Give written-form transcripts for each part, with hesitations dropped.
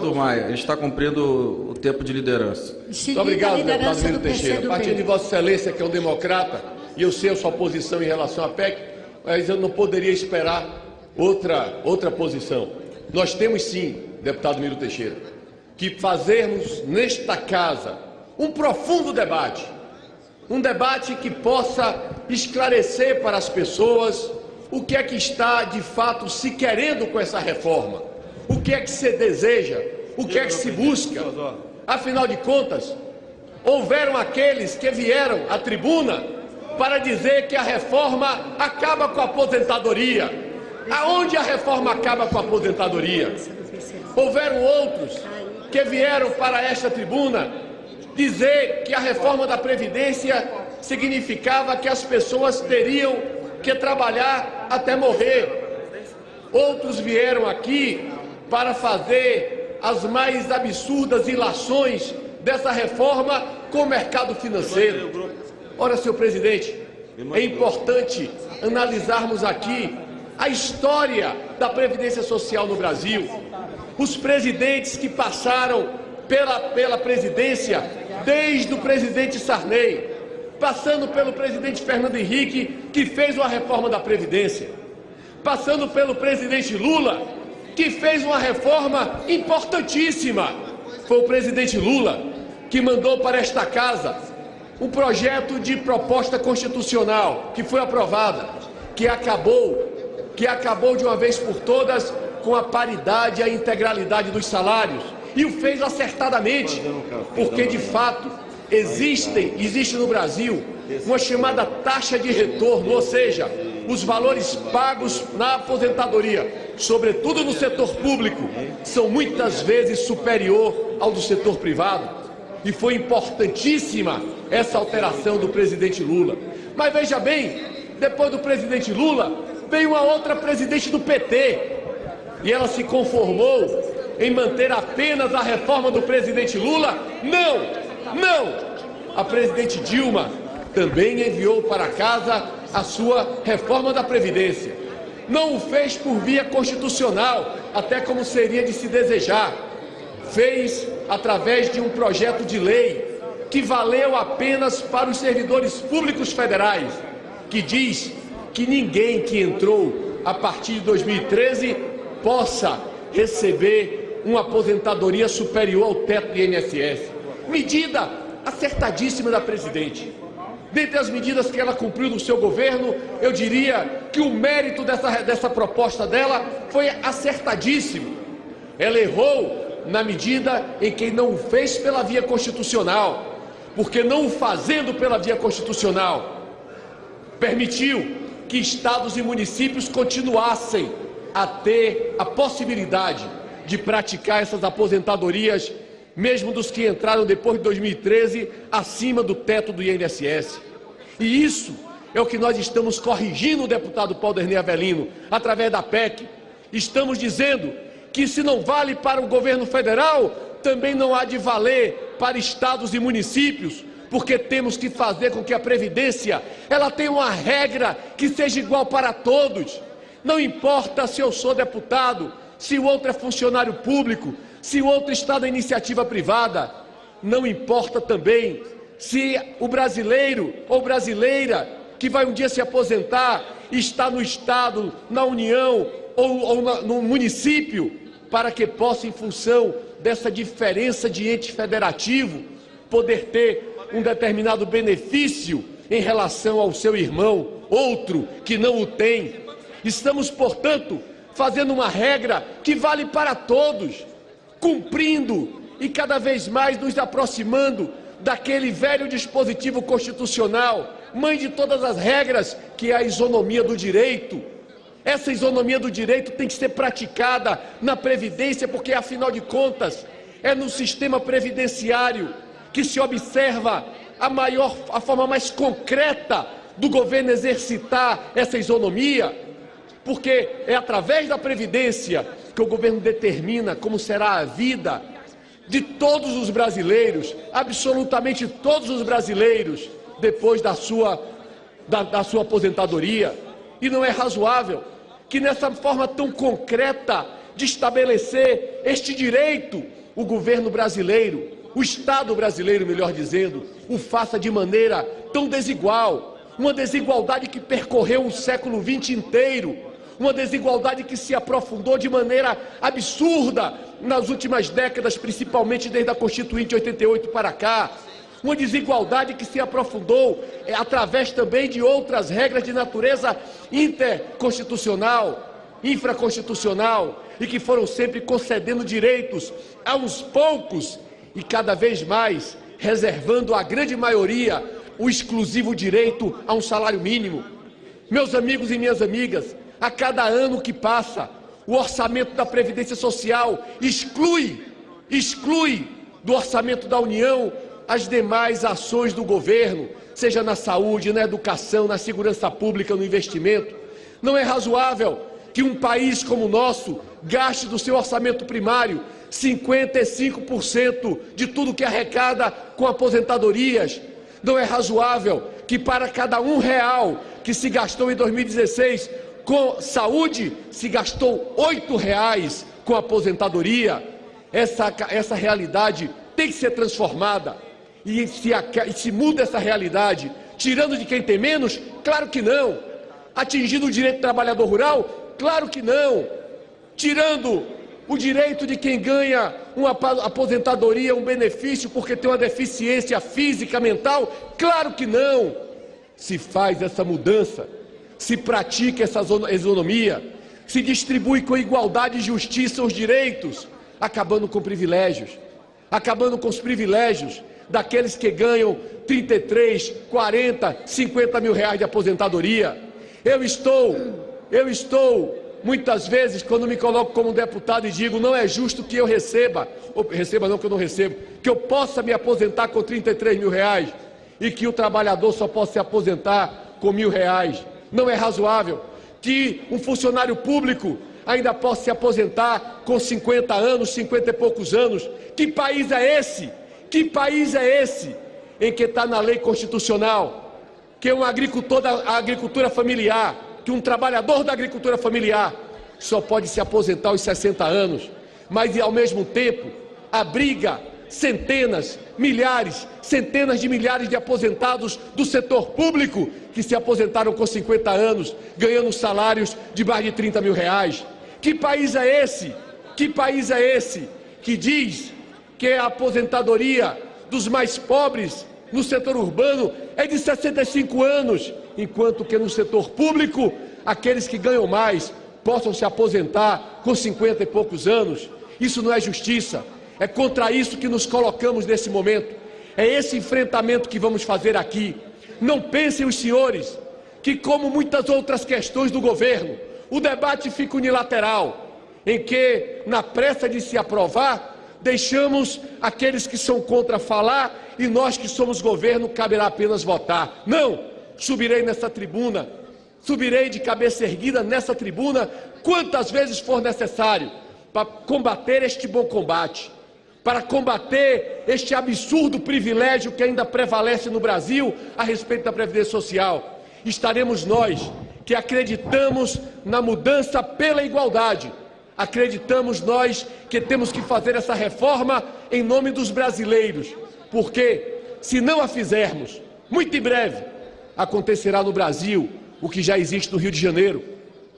Arthur Maia. Ele está cumprindo o tempo de liderança. Muito obrigado, deputado Miro Teixeira. A partir de Vossa Excelência, que é um democrata, e eu sei a sua posição em relação à PEC, mas eu não poderia esperar outra posição. Nós temos sim, deputado Miro Teixeira, que fazermos nesta casa um profundo debate, um debate que possa esclarecer para as pessoas o que é que está, de fato, se querendo com essa reforma, o que é que se deseja, o que é que se busca. Afinal de contas, houveram aqueles que vieram à tribuna para dizer que a reforma acaba com a aposentadoria. Aonde a reforma acaba com a aposentadoria? Houveram outros que vieram para esta tribuna dizer que a reforma da Previdência significava que as pessoas teriam que trabalhar até morrer. Outros vieram aqui para fazer as mais absurdas ilações dessa reforma com o mercado financeiro. Ora, senhor presidente, é importante analisarmos aqui a história da Previdência Social no Brasil. Os presidentes que passaram pela presidência, desde o presidente Sarney, passando pelo presidente Fernando Henrique, que fez uma reforma da Previdência, passando pelo presidente Lula, que fez uma reforma importantíssima. Foi o presidente Lula que mandou para esta casa um projeto de proposta constitucional que foi aprovada, que acabou de uma vez por todas com a paridade e a integralidade dos salários, e o fez acertadamente, porque de fato existe no Brasil uma chamada taxa de retorno, ou seja, os valores pagos na aposentadoria, sobretudo no setor público, são muitas vezes superior ao do setor privado, e foi importantíssima essa alteração do presidente Lula. Mas veja bem, depois do presidente Lula, veio uma outra presidente do PT, e ela se conformou em manter apenas a reforma do presidente Lula? Não! A presidente Dilma também enviou para casa a sua reforma da Previdência. Não o fez por via constitucional, até como seria de se desejar. Fez através de um projeto de lei que valeu apenas para os servidores públicos federais, que diz que ninguém que entrou a partir de 2013 possa receber uma aposentadoria superior ao teto do INSS. Medida acertadíssima da presidente. Dentre as medidas que ela cumpriu no seu governo, eu diria que o mérito dessa proposta dela foi acertadíssimo. Ela errou na medida em que não o fez pela via constitucional, porque não o fazendo pela via constitucional, permitiu que estados e municípios continuassem a ter a possibilidade de praticar essas aposentadorias, mesmo dos que entraram depois de 2013, acima do teto do INSS. E isso é o que nós estamos corrigindo, deputado Paulderney Avelino, através da PEC. Estamos dizendo que se não vale para o governo federal, também não há de valer para estados e municípios, porque temos que fazer com que a Previdência ela tenha uma regra que seja igual para todos. Não importa se eu sou deputado, se o outro é funcionário público, se o outro está na iniciativa privada. Não importa também se o brasileiro ou brasileira que vai um dia se aposentar está no estado, na União ou no município, para que possa, em função dessa diferença de ente federativo, poder ter um determinado benefício em relação ao seu irmão, outro que não o tem. Estamos, portanto, fazendo uma regra que vale para todos, cumprindo e cada vez mais nos aproximando daquele velho dispositivo constitucional, mãe de todas as regras, que é a isonomia do direito. Essa isonomia do direito tem que ser praticada na Previdência, porque, afinal de contas, é no sistema previdenciário que se observa a forma mais concreta do governo exercitar essa isonomia, porque é através da Previdência que o governo determina como será a vida de todos os brasileiros, absolutamente todos os brasileiros, depois da sua aposentadoria. E não é razoável que nessa forma tão concreta de estabelecer este direito, o governo brasileiro, o Estado brasileiro, melhor dizendo, o faça de maneira tão desigual, uma desigualdade que percorreu o século XX inteiro, uma desigualdade que se aprofundou de maneira absurda nas últimas décadas, principalmente desde a Constituinte de 88 para cá, uma desigualdade que se aprofundou através também de outras regras de natureza interconstitucional, infraconstitucional, e que foram sempre concedendo direitos a uns poucos e cada vez mais reservando à grande maioria o exclusivo direito a um salário mínimo. Meus amigos e minhas amigas, a cada ano que passa, o orçamento da Previdência Social exclui do orçamento da União as demais ações do governo, seja na saúde, na educação, na segurança pública, no investimento. Não é razoável que um país como o nosso gaste do seu orçamento primário 55% de tudo que arrecada com aposentadorias. Não é razoável que para cada R$1 que se gastou em 2016 com saúde, se gastou R$8 com aposentadoria. Essa realidade tem que ser transformada. E se muda essa realidade, tirando de quem tem menos? Claro que não. Atingindo o direito do trabalhador rural? Claro que não. Tirando o direito de quem ganha uma aposentadoria, um benefício porque tem uma deficiência física, mental? Claro que não. Se faz essa mudança, se pratica essa isonomia, se distribui com igualdade e justiça os direitos, acabando com privilégios, acabando com os privilégios daqueles que ganham 33, 40, 50 mil reais de aposentadoria. Eu estou muitas vezes, quando me coloco como deputado e digo, não é justo que eu receba não que eu não recebo, que eu possa me aposentar com 33 mil reais e que o trabalhador só possa se aposentar com R$1.000. Não é razoável que um funcionário público ainda possa se aposentar com 50 anos, 50 e poucos anos. Que país é esse? Que país é esse em que está na lei constitucional que um agricultor da agricultura familiar, que um trabalhador da agricultura familiar só pode se aposentar aos 60 anos, mas ao mesmo tempo abriga centenas, milhares, centenas de milhares de aposentados do setor público que se aposentaram com 50 anos, ganhando salários de mais de 30 mil reais. Que país é esse? Que país é esse que diz que a aposentadoria dos mais pobres no setor urbano é de 65 anos, enquanto que no setor público, aqueles que ganham mais possam se aposentar com 50 e poucos anos? Isso não é justiça. É contra isso que nos colocamos nesse momento. É esse enfrentamento que vamos fazer aqui. Não pensem os senhores que, como muitas outras questões do governo, o debate fica unilateral, em que, na pressa de se aprovar, deixamos aqueles que são contra falar e nós que somos governo caberá apenas votar. Não! Subirei nessa tribuna, subirei de cabeça erguida nessa tribuna quantas vezes for necessário para combater este bom combate, para combater este absurdo privilégio que ainda prevalece no Brasil a respeito da Previdência Social. Estaremos nós que acreditamos na mudança pela igualdade, acreditamos nós que temos que fazer essa reforma em nome dos brasileiros, porque se não a fizermos, muito em breve acontecerá no Brasil o que já existe no Rio de Janeiro,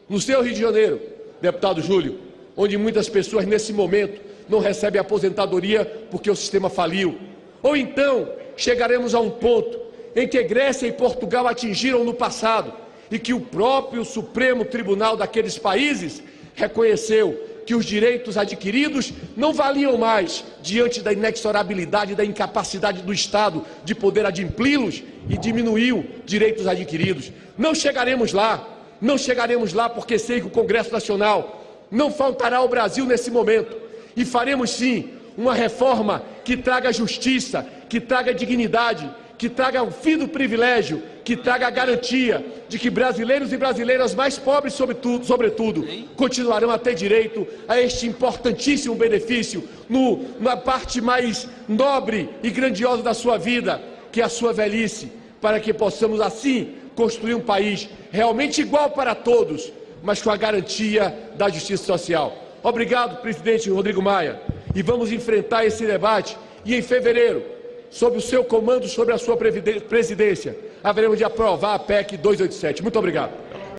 no seu Rio de Janeiro, deputado Júlio, onde muitas pessoas nesse momento não recebem aposentadoria porque o sistema faliu. Ou então chegaremos a um ponto em que Grécia e Portugal atingiram no passado e que o próprio Supremo Tribunal daqueles países reconheceu que os direitos adquiridos não valiam mais diante da inexorabilidade, da incapacidade do Estado de poder adimpli-los e diminuiu direitos adquiridos. Não chegaremos lá porque sei que o Congresso Nacional não faltará ao Brasil nesse momento e faremos sim uma reforma que traga justiça, que traga dignidade, que traga o fim do privilégio, que traga a garantia de que brasileiros e brasileiras mais pobres, sobretudo, continuarão a ter direito a este importantíssimo benefício na parte mais nobre e grandiosa da sua vida, que é a sua velhice, para que possamos assim construir um país realmente igual para todos, mas com a garantia da justiça social. Obrigado, presidente Rodrigo Maia. E vamos enfrentar esse debate. E em fevereiro, sob o seu comando, sobre a sua presidência, haveremos de aprovar a PEC 287. Muito obrigado.